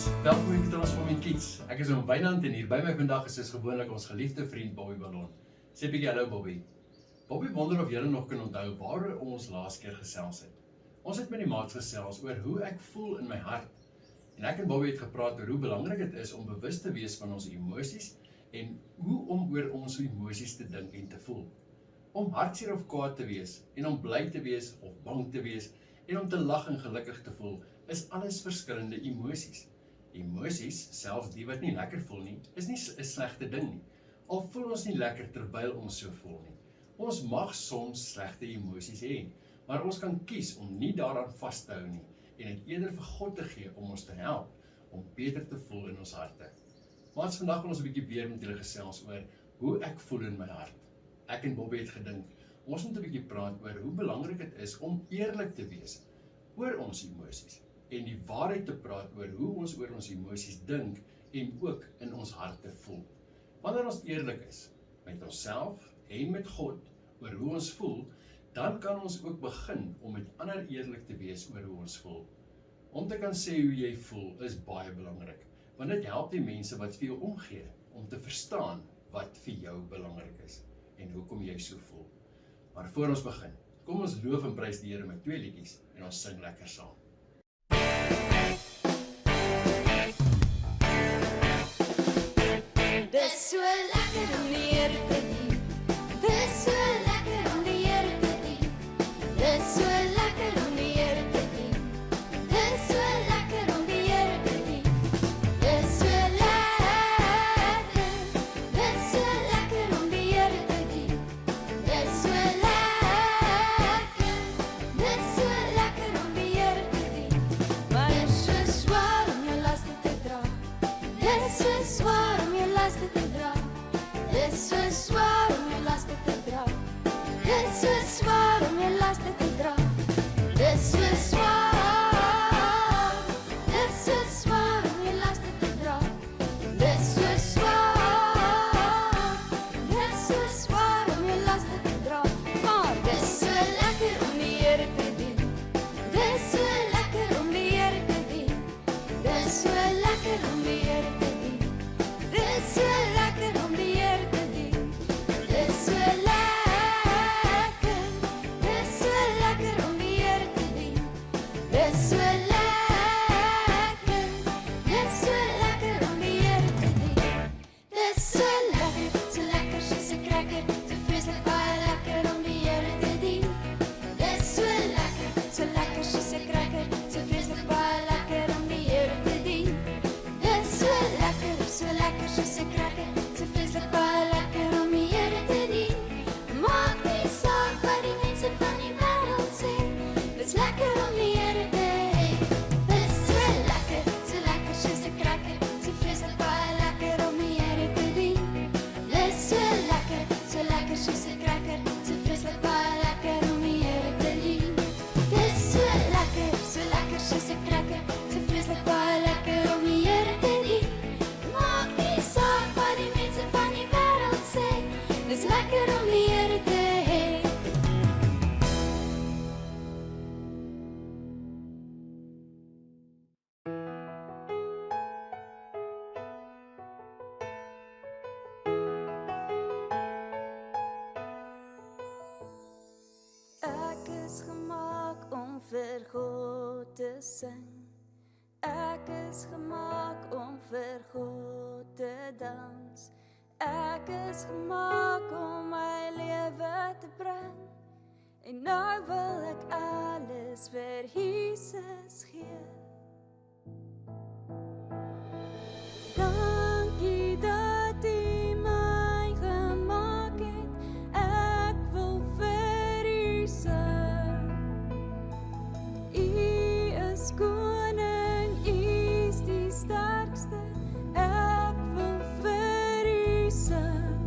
Welkom by Transforming Kids. Ek is Wynand en hier by my vandag is soos gewoonlik ons geliefde vriend Bobby Ballon. Sê 'n bietjie hallo Bobby. Bobby wonder of julle nog kan onthou waar ons laas keer gesels het. Ons het met die maats gesels oor hoe ek voel in my hart. En ek en Bobby het gepraat oor hoe belangrik dit is om bewus te wees van ons emosies en hoe om oor ons emosies te dink en te voel. Om hartseer of kwaad te wees en om bly te wees of bang te wees en om te lag en gelukkig te voel is alles verskillende emosies. Emosies, selfs die wat nie lekker voel nie, is nie 'n slegte ding nie. Al voel ons nie lekker terwyl ons so voel nie. Ons mag soms slegte emosies hê, maar ons kan kies om nie daaraan vas te hou nie en dit eerder vir God te gee om ons te help om beter te voel in ons harte. Maar vandag wil ons 'n bietjie weer met julle gesels oor hoe ek voel in my hart. Ek en Bobby het gedink, ons moet 'n bietjie praat oor hoe belangrik dit is om eerlik te wees oor ons emosies en die waarheid te praat oor hoe ons oor ons emosies dink en ook in ons harte voel. Wanneer ons eerlik is met onsself en met God oor hoe ons voel, dan kan ons ook begin om met ander eerlik te wees oor hoe ons voel. Om te kan sê hoe jy voel is baie belangrik, want dit help die mense wat vir jou omgee om te verstaan wat vir jou belangrik is en hoekom jy so voel. Maar voor ons begin, kom ons loof en prys die Here met 2 liedjies en ons sing lekker saam. Dis so lekker om die Here te dien. Dis so lekker om die Here te dien. Dis so lekker om die Here te dien. Dis so lekker om die Here te dien. Dis so lekker. Dis so lekker om die Here te dien. Dis so lekker. Dis so lekker om die Here te dien. Maar dit is so swaar om jou laste te dra. Dit is so swaar om jou laste te dra. Dit is so swaar om jou laste te dra. Dit is so swaar om jou laste te dra. Dit is so swaar. Dit is so swaar om jou laste te dra. Dit is so swaar. Dit is so swaar om jou laste te dra. Maar dit is so lekker om die Here te dien. Dit is so lekker om die Here te dien. Dit is so lekker om die Here te dien. Dit is so lekker om die Here te dien. Dit is so lekker. Dit is so lekker om die Here te dien. Dit is so lekker. Dit is so lekker om die Here te dien. Dit is so lekker soos 'n cracker, so vreeslik baie lekker om die Here te dien. Dit is so lekker soos 'n cracker, so vreeslik baie lekker om die Here te dien. Dit is so lekker soos 'n cracker, so vreeslik baie lekker om die Here te dien. Maak nie saak wat die mense van die wêreld sê, dit is lekker om die Here te hê. Dit is so lekker soos 'n cracker, so vreeslik baie lekker om die Here te dien. Dit is so lekker soos 'n cracker, so vreeslik baie lekker om die Here te dien. Dit is so lekker soos 'n cracker, so vreeslik baie lekker om die Here te dien. Maak nie saak wat die mense van die wêreld sê, dit is lekker om die Here te hê. Ek is gemaak om vir God te sing. Ek is gemaak om vir God te dans. Ek is gemaak om my lewe te bring. En nou wil ek alles vir Jesus gee. Dankie dat U my gemaak het. Ek wil vir U sing. U is koning, U is die sterkste. Ek wil vir U sing.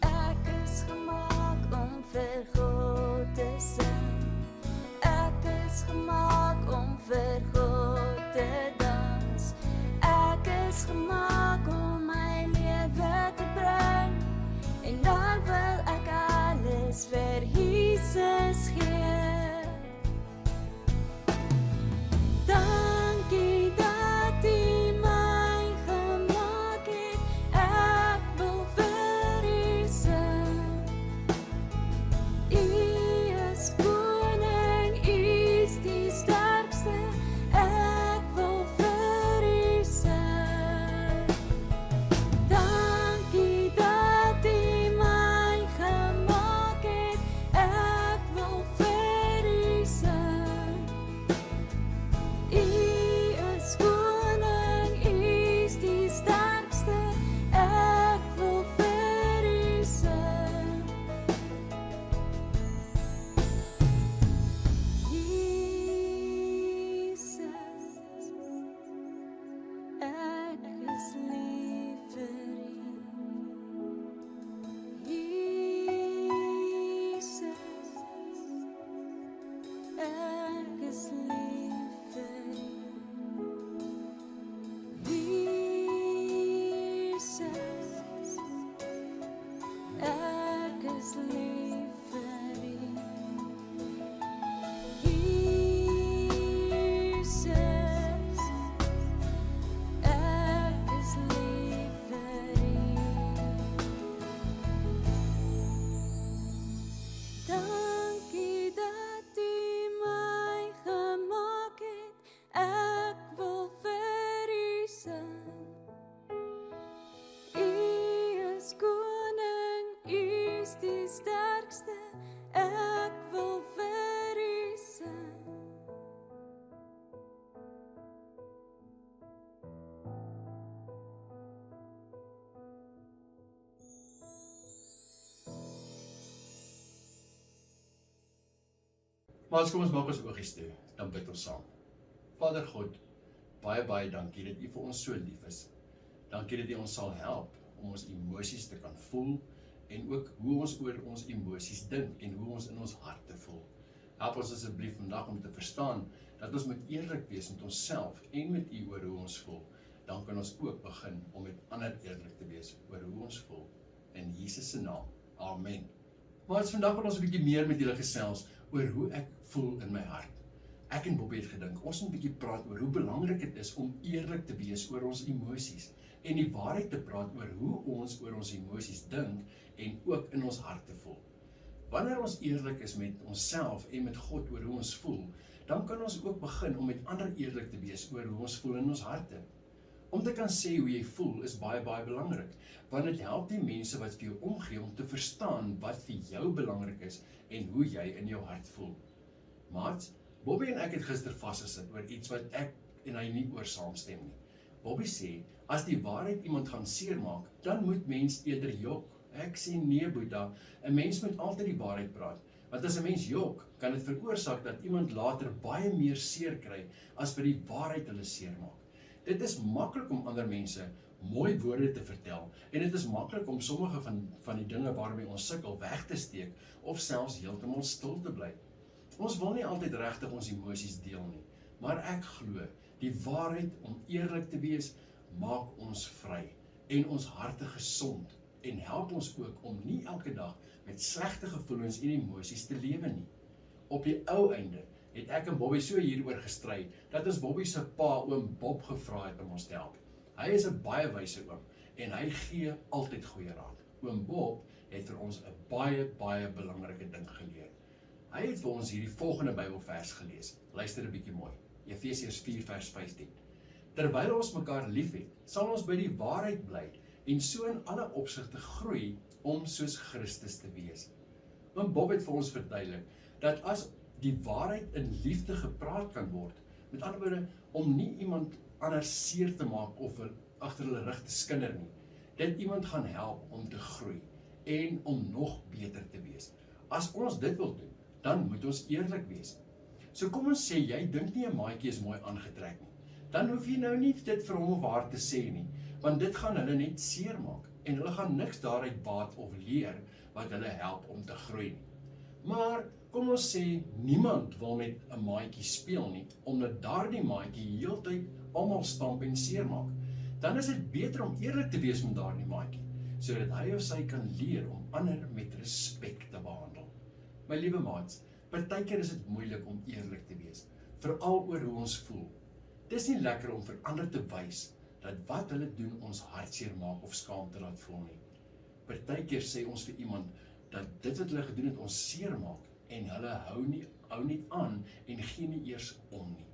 Ek is gemaak om vir God te sing. Maar as kom ons maak ons oogies toe, dan bid ons saam. Vader God, baie dankie dat U vir ons so lief is. Dankie dat U ons sal help om ons emosies te kan voel en ook hoe ons oor ons emosies dink en hoe ons in ons harte voel. Help ons asseblief vandag om te verstaan dat ons moet eerlik wees met onsself en met U oor hoe ons voel. Dan kan ons ook begin om met ander eerlik te wees oor hoe ons voel. In Jesus se naam. Amen. Maar vandag wil ons 'n bietjie meer met julle gesels oor hoe ek voel in my hart. Ek en Bobby het gedink, ons moet 'n bietjie praat oor hoe belangrik dit is om eerlik te wees oor ons emosies en die waarheid te praat oor hoe ons oor ons emosies dink en ook in ons harte voel. Wanneer ons eerlik is met onsself en met God oor hoe ons voel, dan kan ons ook begin om met ander eerlik te wees oor hoe ons voel in ons harte. Om te kan sê hoe jy voel is baie belangrik, want dit help die mense wat vir jou omgee om te verstaan wat vir jou belangrik is en hoe jy in jou hart voel. Maats, Bobby en ek het gister vasgesit oor iets wat ek en hy nie oor saamstem nie. Bobby sê, as die waarheid iemand gaan seermaak, dan moet mens eerder jok. Ek sê nee Boeta, 'n mens moet altyd die waarheid praat, want as 'n mens jok, kan dit veroorsaak dat iemand later baie meer seer kry, as vir die waarheid hulle seermaak. Dit is maklik om ander mense mooi woorde te vertel, en dit is maklik om sommige van die dinge waarmee ons sukkel weg te steek, of selfs heeltemal stil te bly. Ons wil nie altyd regtig ons emosies deel nie, maar ek glo, die waarheid om eerlik te wees, maak ons vry, en ons harte gesond, en help ons ook om nie elke dag met slegte gevoelens en emosies te lewe nie. Op die ou einde het ek en Bobby so hieroor gestry, dat ons Bobby se pa oom Bob gevra het om ons te help. Hy is 'n baie wyse oom, en hy gee altyd goeie raad. Oom Bob het vir ons 'n baie belangrike ding geleer. Hy het vir ons hierdie volgende Bybelvers gelees. Luister 'n bietjie mooi. Efesiërs 4 vers 15. Terwyl ons mekaar liefhet, sal ons by die waarheid bly en so in alle opsigte groei om soos Christus te wees. Want Bob het vir ons verduidelik dat as die waarheid in liefde gepraat kan word, met ander woorde om nie iemand anders seer te maak of agter hulle rug te skinder nie, dit iemand gaan help om te groei en om nog beter te wees. As ons dit wil doen, dan moet ons eerlik wees. So kom ons sê, jy dink nie 'n maatjie is mooi aangetrek nie. Dan hoef jy nou nie dit vir hom of haar te sê nie, want dit gaan hulle net seermaak, en hulle gaan niks daaruit baat of leer wat hulle help om te groei nie. Maar kom ons sê, niemand wil met 'n maatjie speel nie, omdat daardie maatjie heeltyd almal stamp en seermaak. Dan is dit beter om eerlik te wees met daardie maatjie, sodat hy of sy kan leer om ander met respek te behandel. My liewe maats, partykeer is dit moeilik om eerlik te wees, veral oor hoe ons voel. Dis nie lekker om vir ander te wys dat wat hulle doen ons hartseer maak of skaamte laat voel nie. Partykeer sê ons vir iemand dat dit wat hulle gedoen het ons seer maak, en hulle hou nie aan en gee nie eers om nie.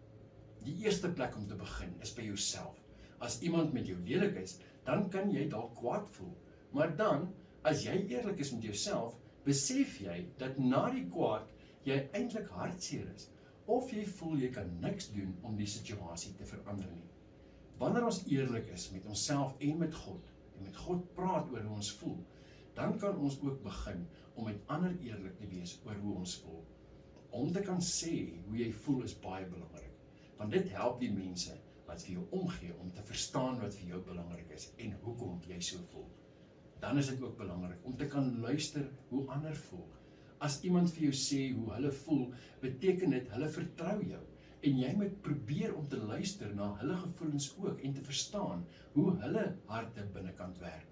Die eerste plek om te begin is by jouself. As iemand met jou lelik is, dan kan jy dalk kwaad voel. Maar dan, as jy eerlik is met jouself, besef jy dat na die kwaad jy eintlik hartseer is, of jy voel jy kan niks doen om die situasie te verander nie. Wanneer ons eerlik is met onsself en met God praat oor hoe ons voel, dan kan ons ook begin om met ander eerlik te wees oor hoe ons voel. Om te kan sê hoe jy voel is baie belangrik, want dit help die mense wat vir jou omgee om te verstaan wat vir jou belangrik is en hoekom jy so voel. Dan is dit ook belangrik om te kan luister hoe ander voel. As iemand vir jou sê hoe hulle voel, beteken dit hulle vertrou jou, en jy moet probeer om te luister na hulle gevoelens ook en te verstaan hoe hulle harte binnekant werk.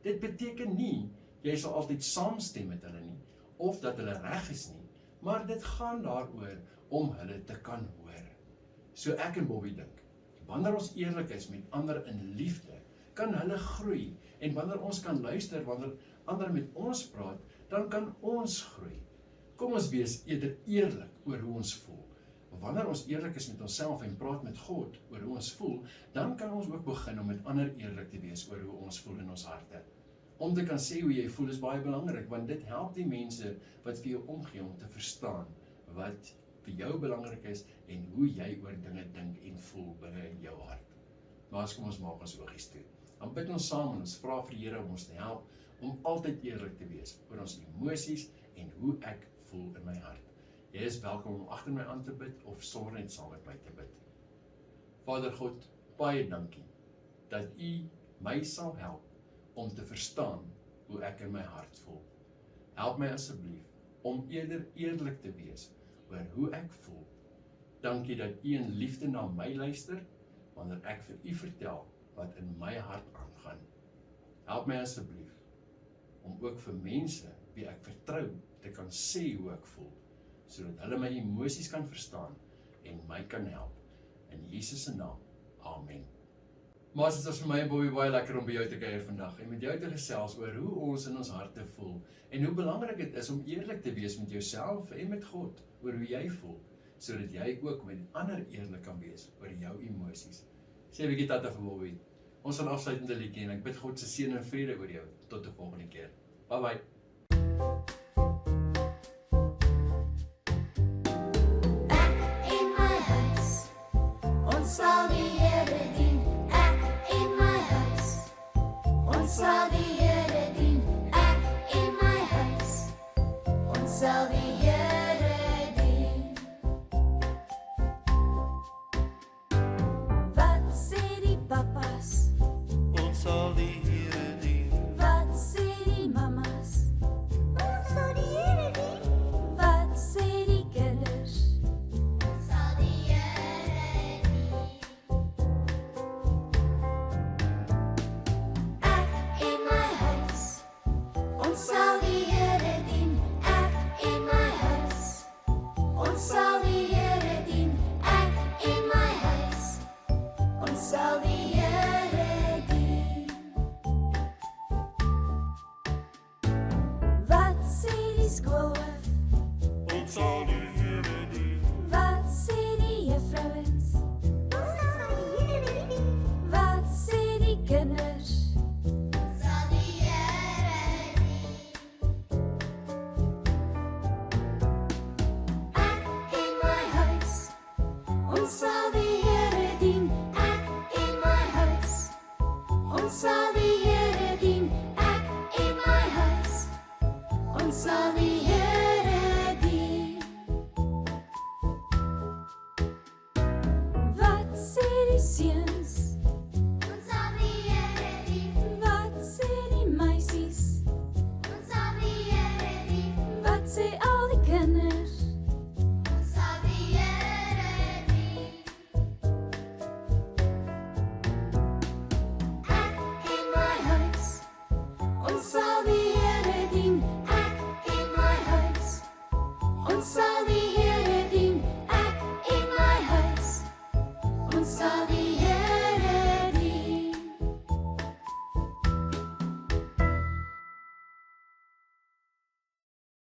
Dit beteken nie jy sal altyd saamstem met hulle nie, of dat hulle reg is nie, maar dit gaan daaroor om hulle te kan hoor. So ek en Bobby dink, wanneer ons eerlik is met ander in liefde, kan hulle groei, en wanneer ons kan luister, wanneer ander met ons praat, dan kan ons groei. Kom ons wees eerder eerlik oor hoe ons voel. Wanneer ons eerlik is met onsself en praat met God oor hoe ons voel, dan kan ons ook begin om met ander eerlik te wees oor hoe ons voel in ons harte. Om te kan sê hoe jy voel is baie belangrik, want dit help die mense wat vir jou omgee om te verstaan wat vir jou belangrik is en hoe jy oor dinge dink en voel binne in jou hart. Maar as kom ons maak ons oogies toe. Dan bid ons saam en ons vra vir die Here om ons te help om altyd eerlik te wees oor ons emosies en hoe ek voel in my hart. Jy is welkom om agter my aan te bid of sommer net saam met my te bid. Vader God, baie dankie dat U my sal help om te verstaan hoe ek in my hart voel. Help my asseblief om eerder eerlik te wees oor hoe ek voel. Dankie dat U in liefde na my luister wanneer ek vir U vertel wat in my hart aangaan. Help my asseblief om ook vir mense wie ek vertrou te kan sê hoe ek voel, sodat hulle my emosies kan verstaan en my kan help. In Jesus se naam. Amen. Maar dit was vir my en Bobby baie lekker om by jou te kuier vandag en met jou te gesels oor hoe ons in ons harte voel en hoe belangrik dit is om eerlik te wees met jouself en met God oor hoe jy voel, sodat jy ook met ander eerlik kan wees oor jou emosies. Sê 'n bietjie tata vir Bobby. Ons gaan afsluit met 'n liedjie en ek bid God se seën en vrede oor jou. Tot 'n volgende keer. Bye bye. Ek in my huis, ons sal die Here dien. Ek in my huis, ons sal die Here dien. Ek in my huis, ons sal die Here dien. Wat sê die papas? Ons sal die Here dien. Wat sê die mamas? Ons sal die Here dien. Wat sê die kinders? Ons sal die Here dien. Ek in my huis, ons sal die Here dien. Ek in my huis, ons sal die Here dien. Ek in my huis, ons sal die Here dien. Wat sê die skoolhoof? Ons sal die Here dien. Wat sê die juffrouens? Ons sal die Here dien. Wat sê die kinders? Ons sal die Here dien. Ek in my huis, ons sal die Here dien. Ek in my huis, ons sal die Here dien. Ek in my huis, ons sal die Here dien. Wat sê die seuns? Ons sal die Here dien. Wat sê die meisies? Ons sal die Here dien. Wat sê al die kinders? Ons sal die Here dien. Ek in my huis, ons sal die Here dien. Ek in my huis, ons sal die Here dien. Ek in my huis, ons sal die